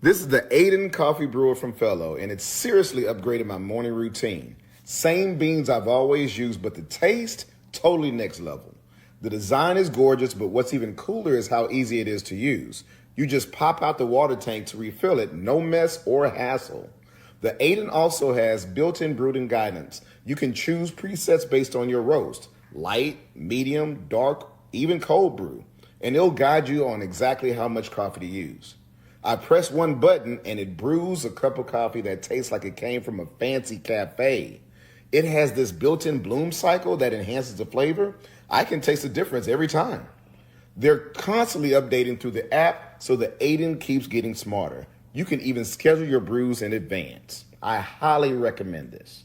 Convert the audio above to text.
This is the Aiden coffee brewer from Fellow, and it's seriously upgraded my morning routine. Same beans I've always used, but the taste, totally next level. The design is gorgeous, but what's even cooler is how easy it is to use. You just pop out the water tank to refill it, no mess or hassle. The Aiden also has built-in brewing guidance. You can choose presets based on your roast, light, medium, dark, even cold brew, and it'll guide you on exactly how much coffee to use. I press one button and it brews a cup of coffee that tastes like it came from a fancy cafe. It has this built-in bloom cycle that enhances the flavor. I can taste the difference every time. They're constantly updating through the app, so the Aiden keeps getting smarter. You can even schedule your brews in advance. I highly recommend this.